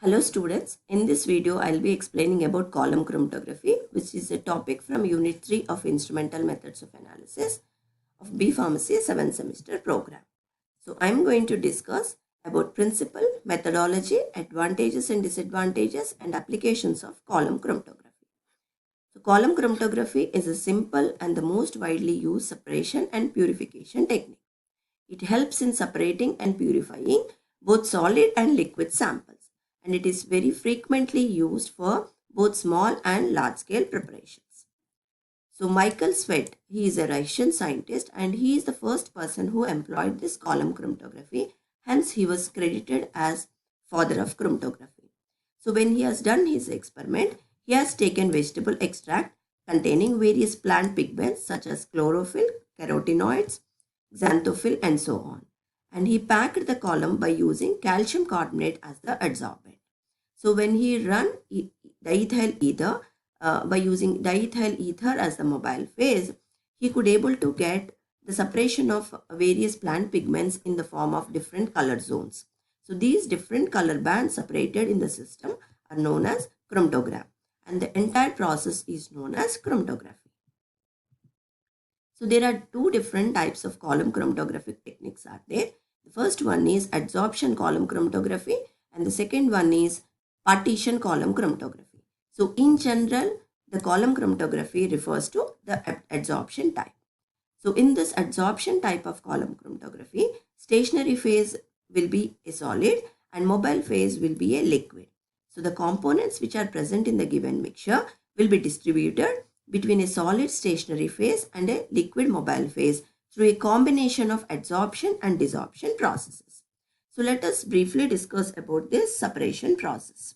Hello students, in this video I will be explaining about column chromatography, which is a topic from Unit 3 of Instrumental Methods of Analysis of B Pharmacy 7th semester program. So I am going to discuss about principle, methodology, advantages and disadvantages and applications of column chromatography. So column chromatography is a simple and the most widely used separation and purification technique. It helps in separating and purifying both solid and liquid samples, and it is very frequently used for both small and large scale preparations. So Michael Sweat, he is a Russian scientist and he is the first person who employed this column chromatography. Hence he was credited as father of chromatography. So when he has done his experiment, he has taken vegetable extract containing various plant pigments such as chlorophyll, carotenoids, xanthophyll and so on. And he packed the column by using calcium carbonate as the adsorbent. So when he run diethyl ether by using diethyl ether as the mobile phase, he could able to get the separation of various plant pigments in the form of different color zones. So these different color bands separated in the system are known as chromatogram, and the entire process is known as chromatography. So there are two different types of column chromatographic techniques are there. The first one is adsorption column chromatography and the second one is partition column chromatography. So in general, the column chromatography refers to the adsorption type. So in this adsorption type of column chromatography, stationary phase will be a solid and mobile phase will be a liquid. So the components which are present in the given mixture will be distributed between a solid stationary phase and a liquid mobile phase through a combination of adsorption and desorption processes. So let us briefly discuss about this separation process.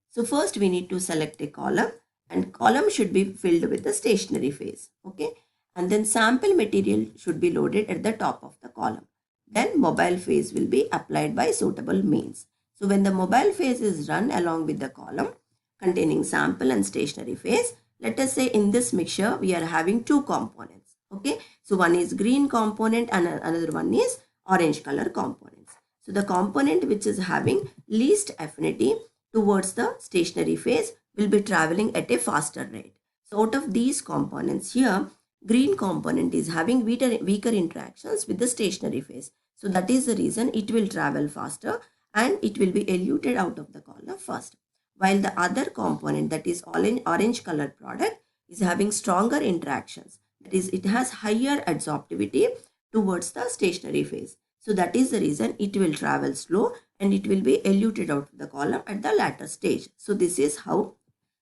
So first we need to select a column, and column should be filled with the stationary phase. Okay, and then sample material should be loaded at the top of the column. Then mobile phase will be applied by suitable means. So when the mobile phase is run along with the column containing sample and stationary phase, let us say in this mixture we are having two components. Okay, so one is green component and another one is orange color components. So the component which is having least affinity towards the stationary phase will be traveling at a faster rate. So out of these components here, green component is having weaker interactions with the stationary phase. So that is the reason it will travel faster and it will be eluted out of the column first. While the other component, that is orange color product, is having stronger interactions. That is, it has higher adsorptivity towards the stationary phase. So that is the reason it will travel slow and it will be eluted out of the column at the latter stage. So this is how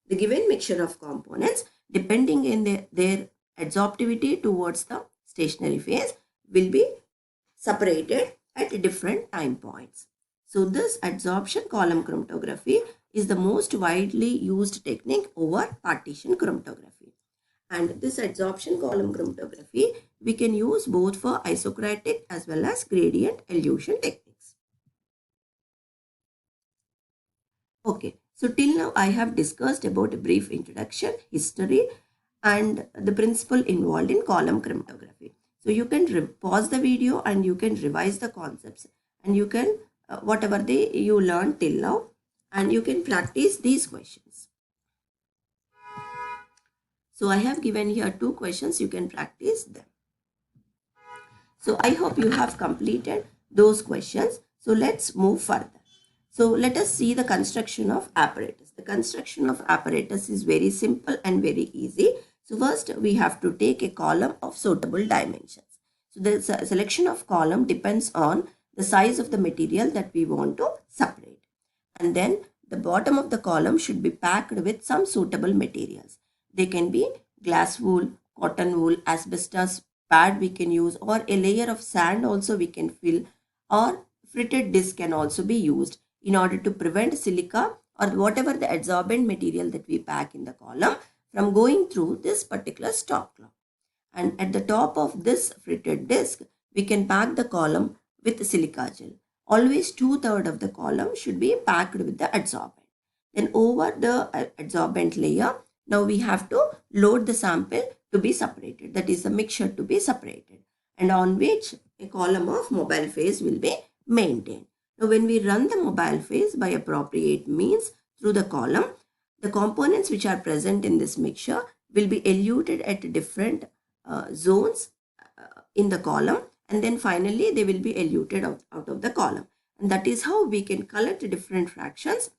the given mixture of components, depending in their adsorptivity towards the stationary phase, will be separated at different time points. So this adsorption column chromatography is the most widely used technique over partition chromatography. And this adsorption column chromatography we can use both for isocratic as well as gradient elution techniques. Okay, so till now I have discussed about a brief introduction, history and the principle involved in column chromatography. So you can pause the video and you can revise the concepts and you can whatever you learned till now, and you can practice these questions. So I have given here two questions, you can practice them. So I hope you have completed those questions. So let's move further. So let us see the construction of apparatus. The construction of apparatus is very simple and very easy. So first we have to take a column of suitable dimensions. So the selection of column depends on the size of the material that we want to separate. And then the bottom of the column should be packed with some suitable materials. They can be glass wool, cotton wool, asbestos pad we can use, or a layer of sand also we can fill, or fritted disc can also be used in order to prevent silica or whatever the adsorbent material that we pack in the column from going through this particular stop cloth. And at the top of this fritted disc, we can pack the column with silica gel. Always 2/3 of the column should be packed with the adsorbent. Then over the adsorbent layer, now we have to load the sample to be separated. That is the mixture to be separated, and on which a column of mobile phase will be maintained. Now when we run the mobile phase by appropriate means through the column, the components which are present in this mixture will be eluted at different zones in the column, and then finally they will be eluted out of the column. And that is how we can collect different fractions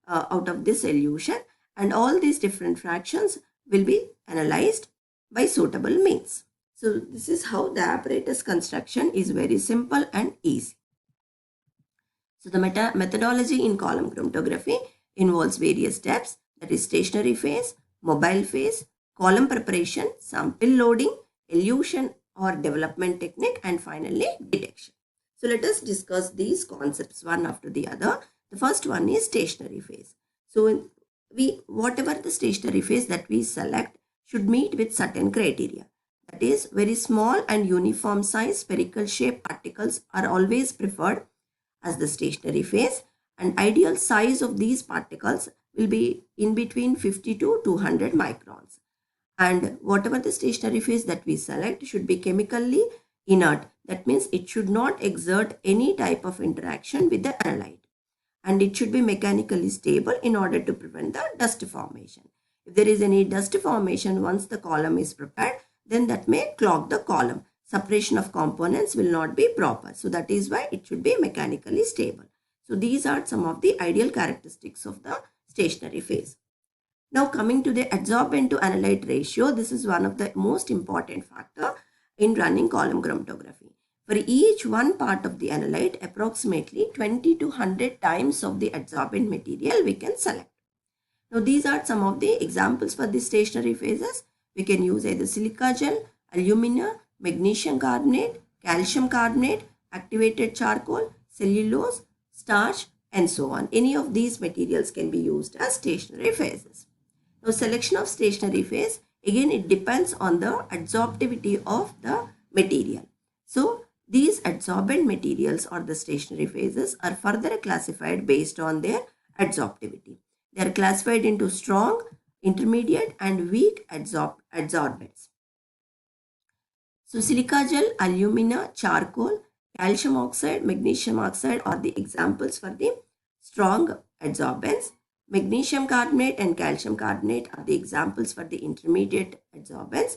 out of this elution, and all these different fractions will be analyzed by suitable means. So this is how the apparatus construction is very simple and easy. So the methodology in column chromatography involves various steps, that is stationary phase, mobile phase, column preparation, sample loading, elution or development technique, and finally detection. So let us discuss these concepts one after the other. The first one is stationary phase. So whatever the stationary phase that we select should meet with certain criteria. That is, very small and uniform size spherical shape particles are always preferred as the stationary phase, and ideal size of these particles will be in between 50 to 200 microns. And whatever the stationary phase that we select should be chemically inert. That means it should not exert any type of interaction with the analyte. And it should be mechanically stable in order to prevent the dust formation. If there is any dust formation once the column is prepared, then that may clog the column. Separation of components will not be proper. So that is why it should be mechanically stable. So these are some of the ideal characteristics of the stationary phase. Now coming to the adsorbent to analyte ratio, this is one of the most important factor in running column chromatography. For each one part of the analyte, approximately 20 to 100 times of the adsorbent material we can select. Now these are some of the examples for the stationary phases. We can use either silica gel, alumina, magnesium carbonate, calcium carbonate, activated charcoal, cellulose, starch, and so on. Any of these materials can be used as stationary phases. Now selection of stationary phase, again it depends on the adsorptivity of the material. So these adsorbent materials or the stationary phases are further classified based on their adsorptivity. They are classified into strong, intermediate and weak adsorbents. So silica gel, alumina, charcoal, calcium oxide, magnesium oxide are the examples for the strong adsorbents. Magnesium carbonate and calcium carbonate are the examples for the intermediate adsorbents,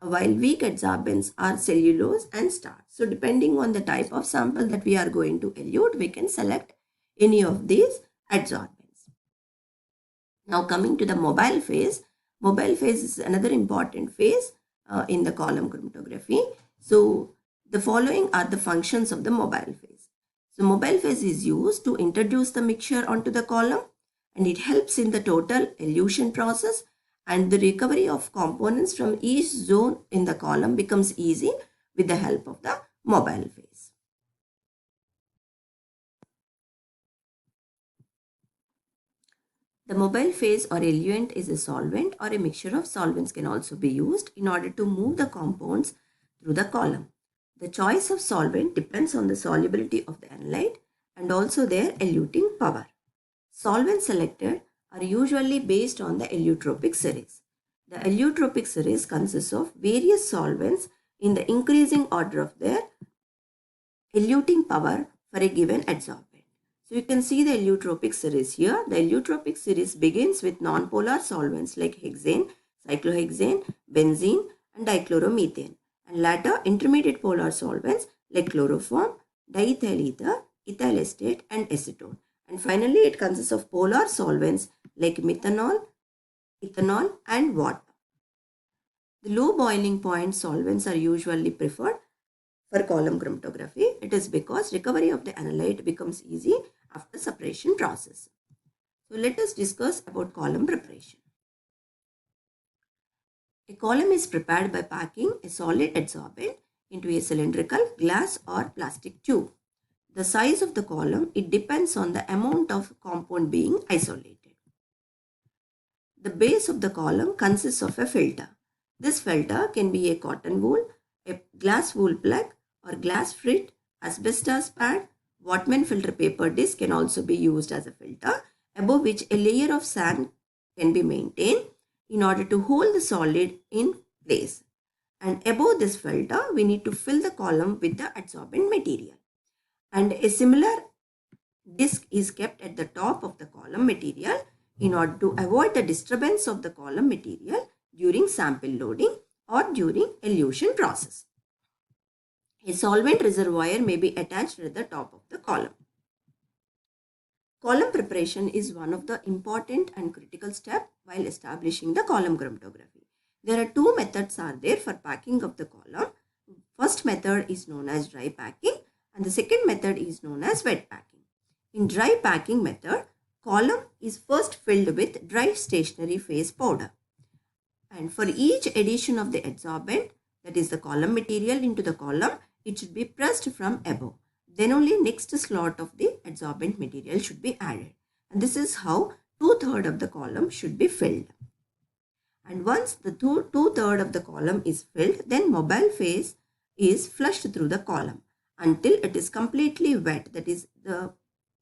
while weak adsorbents are cellulose and starch. So depending on the type of sample that we are going to elute, we can select any of these adsorbents. Now coming to the mobile phase is another important phase in the column chromatography. So the following are the functions of the mobile phase. So mobile phase is used to introduce the mixture onto the column, and it helps in the total elution process, and the recovery of components from each zone in the column becomes easy with the help of the mobile phase. The mobile phase or eluent is a solvent or a mixture of solvents can also be used in order to move the compounds through the column. The choice of solvent depends on the solubility of the analyte and also their eluting power. Solvents selected are usually based on the elutropic series. The elutropic series consists of various solvents in the increasing order of their eluting power for a given adsorbent. So you can see the elutropic series here. The elutropic series begins with nonpolar solvents like hexane, cyclohexane, benzene and dichloromethane, and later intermediate polar solvents like chloroform, diethyl ether, ethyl acetate and acetone. And finally, it consists of polar solvents like methanol, ethanol and water. The low boiling point solvents are usually preferred for column chromatography. It is because recovery of the analyte becomes easy after separation process. So let us discuss about column preparation. A column is prepared by packing a solid adsorbent into a cylindrical glass or plastic tube. The size of the column, it depends on the amount of compound being isolated. The base of the column consists of a filter. This filter can be a cotton wool, a glass wool plug or glass frit, asbestos pad, Whatman filter paper disc can also be used as a filter, above which a layer of sand can be maintained in order to hold the solid in place. And above this filter, we need to fill the column with the adsorbent material. And a similar Disc is kept at the top of the column material in order to avoid the disturbance of the column material during sample loading or during elution process. A solvent reservoir may be attached at the top of the column. Column preparation is one of the important and critical steps while establishing the column chromatography. There are two methods are there for packing of the column. First method is known as dry packing and the second method is known as wet packing. In dry packing method, column is first filled with dry stationary phase powder. And for each addition of the adsorbent, that is the column material into the column, it should be pressed from above. Then only next slot of the adsorbent material should be added. And this is how 2/3 of the column should be filled. And once the 2/3 of the column is filled, then mobile phase is flushed through the column until it is completely wet. That is, the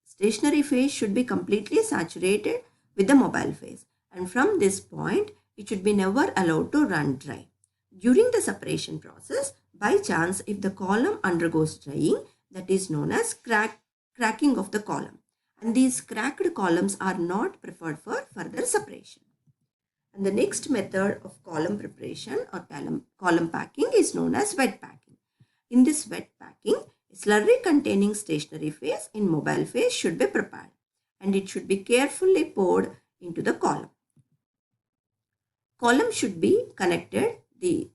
stationary phase should be completely saturated with the mobile phase. And from this point, it should be never allowed to run dry. During the separation process, by chance, if the column undergoes drying, that is known as cracking of the column. And these cracked columns are not preferred for further separation. And the next method of column preparation or column packing is known as wet packing. In this wet packing, a slurry containing stationary phase in mobile phase should be prepared and it should be carefully poured into the column. Column should be connected to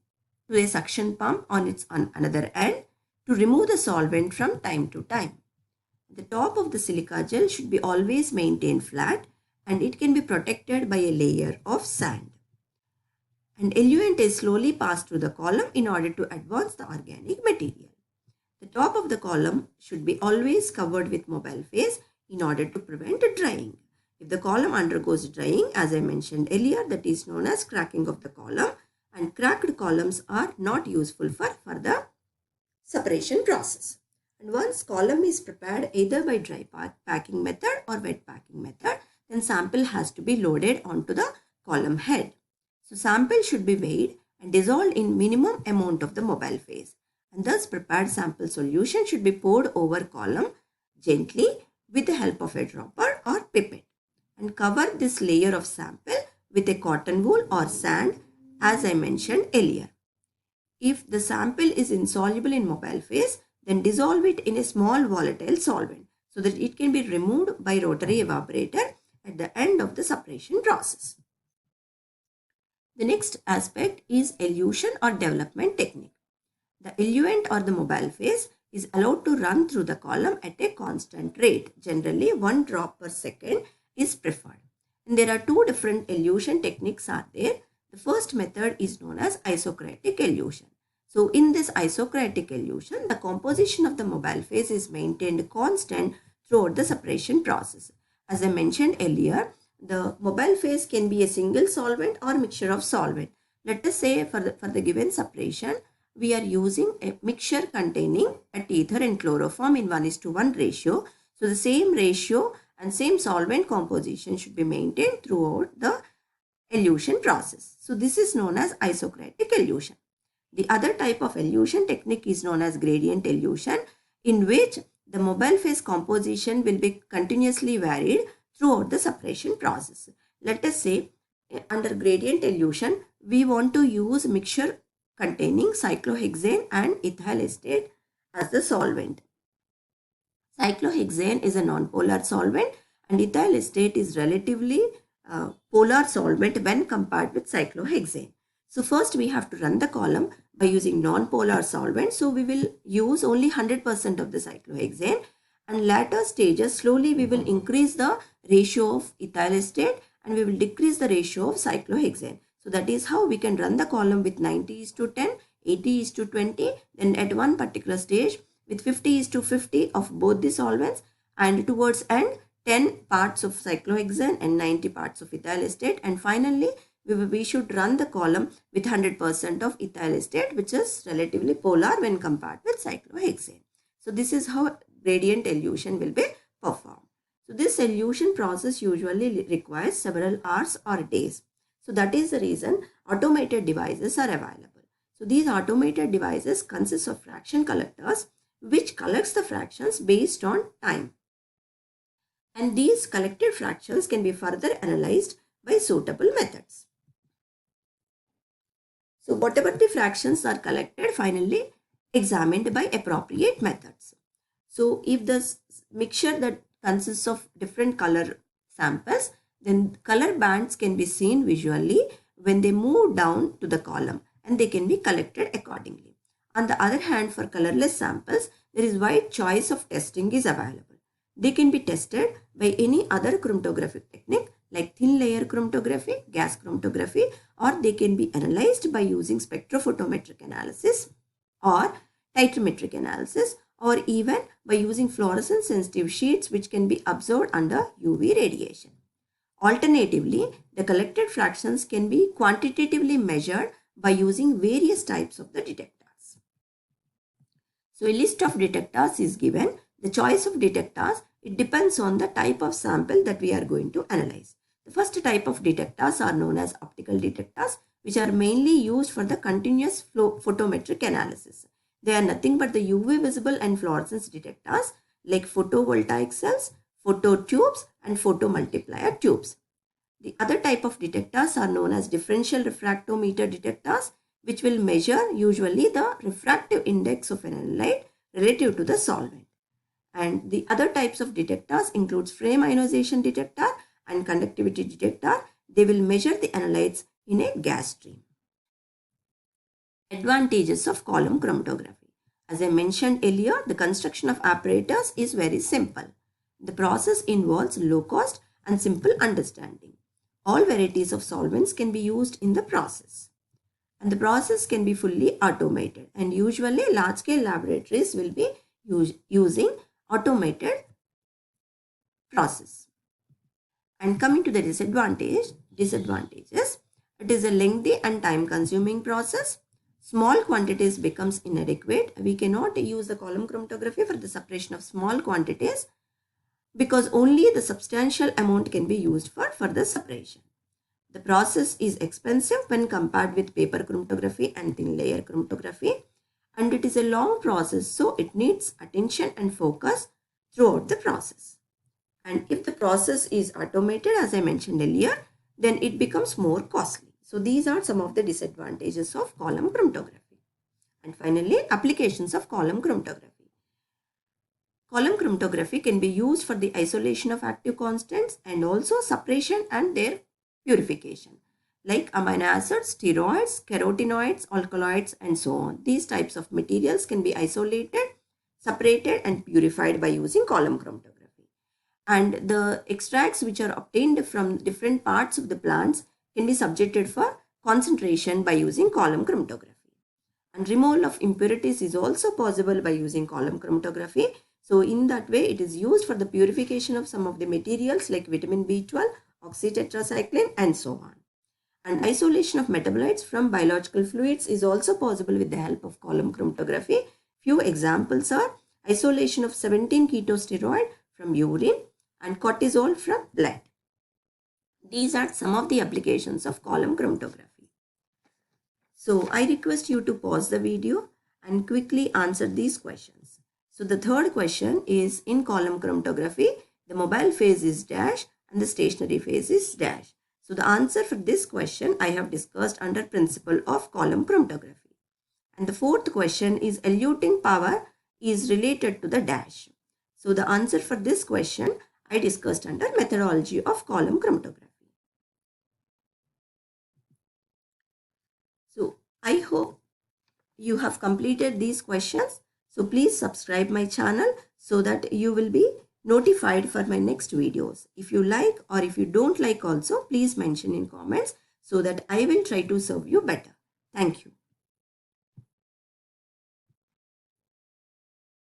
a suction pump on its another end to remove the solvent from time to time. The top of the silica gel should be always maintained flat and it can be protected by a layer of sand. And eluent is slowly passed through the column in order to advance the organic material. The top of the column should be always covered with mobile phase in order to prevent drying. If the column undergoes drying, as I mentioned earlier, that is known as cracking of the column, and cracked columns are not useful for further separation process. And once column is prepared either by dry packing method or wet packing method, then sample has to be loaded onto the column head. So sample should be weighed and dissolved in minimum amount of the mobile phase. And thus prepared sample solution should be poured over column gently with the help of a dropper or pipette. And cover this layer of sample with a cotton wool or sand as I mentioned earlier. If the sample is insoluble in mobile phase, then dissolve it in a small volatile solvent so that it can be removed by rotary evaporator at the end of the separation process. The next aspect is elution or development technique. The eluent or the mobile phase is allowed to run through the column at a constant rate. Generally, 1 drop per second is preferred. And there are two different elution techniques are there. The first method is known as isocratic elution. So in this isocratic elution, the composition of the mobile phase is maintained constant throughout the separation process. As I mentioned earlier, the mobile phase can be a single solvent or mixture of solvent. Let us say for the given separation, we are using a mixture containing a ether and chloroform in 1:1 ratio. So the same ratio and same solvent composition should be maintained throughout the elution process. So this is known as isocratic elution. The other type of elution technique is known as gradient elution, in which the mobile phase composition will be continuously varied throughout the separation process. Let us say under gradient elution, we want to use mixture containing cyclohexane and ethyl acetate as the solvent. Cyclohexane is a non-polar solvent and ethyl acetate is relatively polar solvent when compared with cyclohexane. So first we have to run the column by using non-polar solvent. So we will use only 100% of the cyclohexane, and later stages slowly we will increase the ratio of ethyl acetate and we will decrease the ratio of cyclohexane. So that is how we can run the column with 90:10, 80:20, then at one particular stage with 50:50 of both the solvents, and towards end 10 parts of cyclohexane and 90 parts of ethyl acetate, and finally we should run the column with 100% of ethyl acetate, which is relatively polar when compared with cyclohexane. So this is how gradient elution will be performed. So this elution process usually requires several hours or days. So that is the reason automated devices are available. So these automated devices consist of fraction collectors which collects the fractions based on time. And these collected fractions can be further analyzed by suitable methods. So whatever the fractions are collected, finally examined by appropriate methods. So if the mixture that consists of different color samples, then color bands can be seen visually when they move down to the column, and they can be collected accordingly. On the other hand, for colorless samples, there is wide choice of testing is available. They can be tested by any other chromatographic technique like thin layer chromatography, gas chromatography, or they can be analyzed by using spectrophotometric analysis or titrometric analysis, or even by using fluorescence sensitive sheets which can be observed under UV radiation. Alternatively, the collected fractions can be quantitatively measured by using various types of the detectors. So a list of detectors is given. The choice of detectors, it depends on the type of sample that we are going to analyze. The first type of detectors are known as optical detectors, which are mainly used for the continuous flow photometric analysis. They are nothing but the UV visible and fluorescence detectors like photovoltaic cells, phototubes, and photomultiplier tubes. The other type of detectors are known as differential refractometer detectors, which will measure usually the refractive index of an analyte relative to the solvent. And the other types of detectors includes frame ionization detector and conductivity detector. They will measure the analytes in a gas stream. Advantages of column chromatography. As I mentioned earlier, the construction of apparatus is very simple. The process involves low cost and simple understanding. All varieties of solvents can be used in the process. And the process can be fully automated. And usually large-scale laboratories will be using automated process. And coming to the disadvantages, it is a lengthy and time-consuming process. Small quantities becomes inadequate. We cannot use the column chromatography for the separation of small quantities because only the substantial amount can be used for further separation. The process is expensive when compared with paper chromatography and thin layer chromatography, and it is a long process, so it needs attention and focus throughout the process. And if the process is automated, as I mentioned earlier, then it becomes more costly. So these are some of the disadvantages of column chromatography. And finally, applications of column chromatography. Column chromatography can be used for the isolation of active constants and also separation and their purification, like amino acids, steroids, carotenoids, alkaloids, and so on. These types of materials can be isolated, separated, and purified by using column chromatography. And the extracts which are obtained from different parts of the plants can be subjected for concentration by using column chromatography. And removal of impurities is also possible by using column chromatography. So in that way, it is used for the purification of some of the materials like vitamin B12, oxytetracycline, and so on. And isolation of metabolites from biological fluids is also possible with the help of column chromatography. Few examples are isolation of 17-ketosteroid from urine and cortisol from blood. These are some of the applications of column chromatography. So I request you to pause the video and quickly answer these questions. So the third question is, in column chromatography, the mobile phase is dash and the stationary phase is dash. So the answer for this question I have discussed under principle of column chromatography. And the fourth question is, eluting power is related to the dash. So the answer for this question I discussed under methodology of column chromatography. So I hope you have completed these questions. So please subscribe my channel so that you will be notified for my next videos. If you like or if you don't like also, please mention in comments so that I will try to serve you better. Thank you.